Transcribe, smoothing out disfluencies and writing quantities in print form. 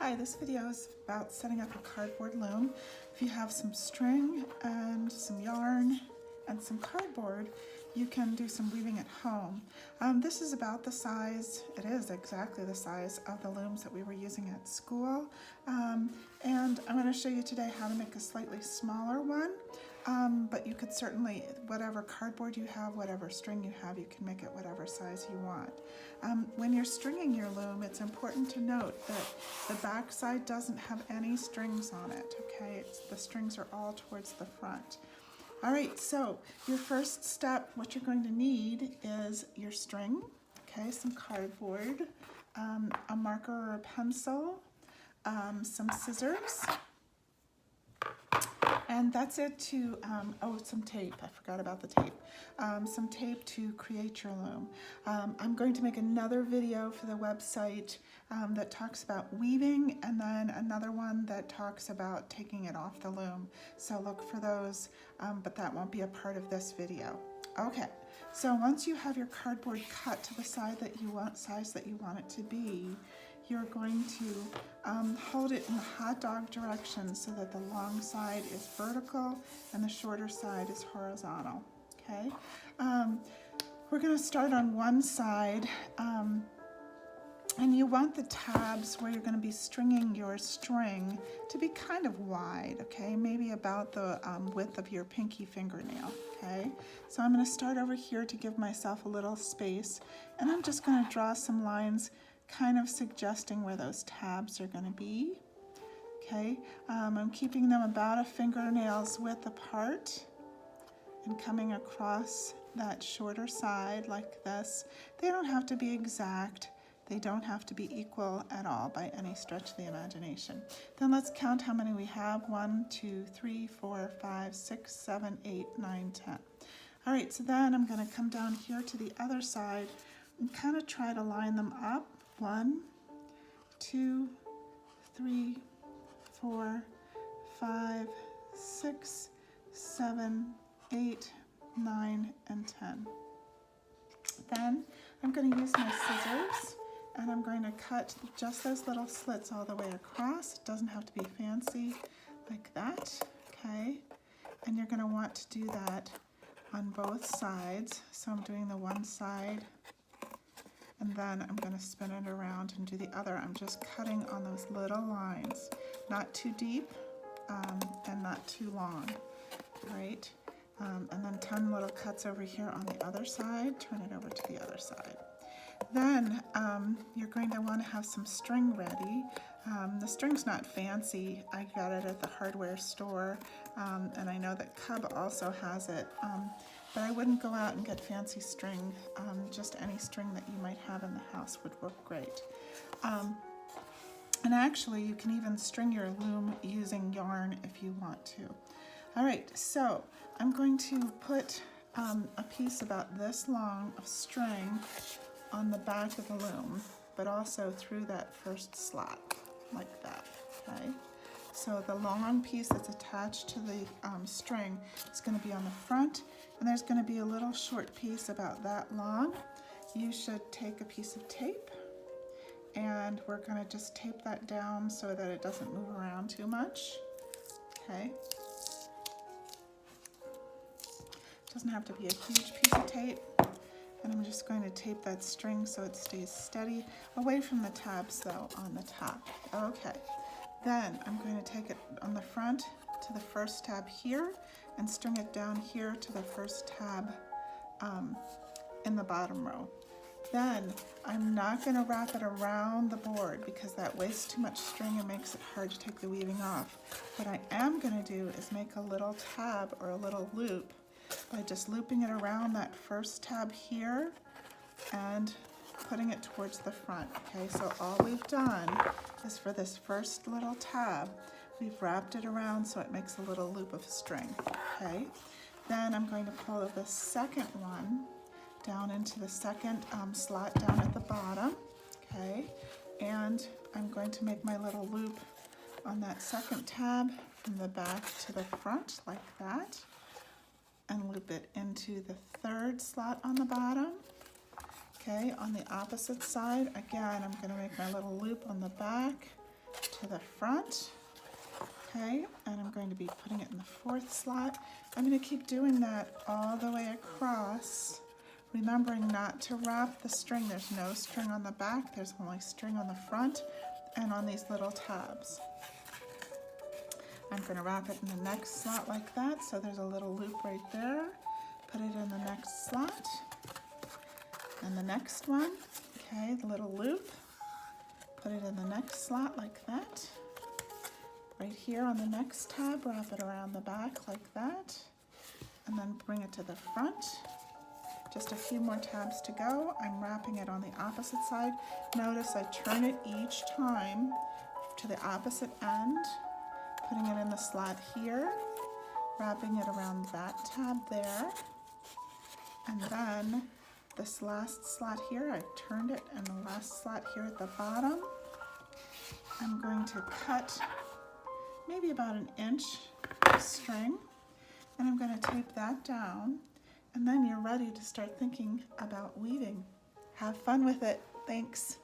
Hi, this video is about setting up a cardboard loom. If you have some string and some yarn and some cardboard, you can do some weaving at home. This is about the size, it is exactly the size of the looms that we were using at school. And I'm going to show you today how to make a slightly smaller one. But you could certainly, whatever cardboard you have, whatever string you have, you can make it whatever size you want. When you're stringing your loom, it's important to note that the back side doesn't have any strings on it, okay? The strings are all towards the front. All right, so your first step, what you're going to need is your string, okay, some cardboard, a marker or a pencil, some scissors, and that's it to, some tape. I forgot about the tape. Some tape to create your loom. I'm going to make another video for the website that talks about weaving, and then another one that talks about taking it off the loom. So look for those, but that won't be a part of this video. Okay, so once you have your cardboard cut to the size that you want it to be, you're going to hold it in the hot dog direction so that the long side is vertical and the shorter side is horizontal, okay? We're gonna start on one side, and you want the tabs where you're gonna be stringing your string to be kind of wide, okay? Maybe about the width of your pinky fingernail, okay? So I'm gonna start over here to give myself a little space, and I'm just gonna draw some lines kind of suggesting where those tabs are going to be. Okay, I'm keeping them about a fingernail's width apart and coming across that shorter side like this. They don't have to be exact. They don't have to be equal at all by any stretch of the imagination. Then let's count how many we have. 1, 2, 3, 4, 5, 6, 7, 8, 9, 10. All right, so then I'm going to come down here to the other side and kind of try to line them up. 1, 2, 3, 4, 5, 6, 7, 8, 9, and 10. Then I'm going to use my scissors and I'm going to cut just those little slits all the way across. It doesn't have to be fancy like that, okay? And you're going to want to do that on both sides. So I'm doing the one side, and then I'm going to spin it around and do the other. I'm just cutting on those little lines, not too deep and not too long, right? And then 10 little cuts over here on the other side. Turn it over to the other side. Then you're going to want to have some string ready. The string's not fancy. I got it at the hardware store, and I know that Cub also has it. But I wouldn't go out and get fancy string. Just any string that you might have in the house would work great. And actually, you can even string your loom using yarn if you want to. All right, so I'm going to put a piece about this long of string on the back of the loom, but also through that first slot, like that, okay? So the long piece that's attached to the string is going to be on the front, and there's going to be a little short piece about that long. You should take a piece of tape, and we're going to just tape that down so that it doesn't move around too much, okay? It doesn't have to be a huge piece of tape. And I'm just going to tape that string so it stays steady, away from the tabs though on the top. Okay, then I'm going to take it on the front to the first tab here and string it down here to the first tab in the bottom row. Then I'm not going to wrap it around the board because that wastes too much string and makes it hard to take the weaving off. What I am going to do is make a little tab or a little loop by just looping it around that first tab here and putting it towards the front. Okay, so all we've done is for this first little tab, we've wrapped it around so it makes a little loop of string. Okay, then I'm going to pull the second one down into the second slot down at the bottom. Okay, and I'm going to make my little loop on that second tab from the back to the front like that, and loop it into the third slot on the bottom. Okay, on the opposite side, again, I'm going to make my little loop on the back to the front. Okay, and I'm going to be putting it in the fourth slot. I'm going to keep doing that all the way across, remembering not to wrap the string. There's no string on the back, there's only string on the front and on these little tabs. I'm going to wrap it in the next slot like that, so there's a little loop right there. Put it in the next slot, and the next one, okay, the little loop. Put it in the next slot like that. Right here on the next tab, wrap it around the back like that, and then bring it to the front. Just a few more tabs to go. I'm wrapping it on the opposite side. Notice I turn it each time to the opposite end, putting it in the slot here, wrapping it around that tab there, and then this last slot here, I turned it, and the last slot here at the bottom, I'm going to cut maybe about 1 inch of string, and I'm going to tape that down, and then you're ready to start thinking about weaving. Have fun with it. Thanks.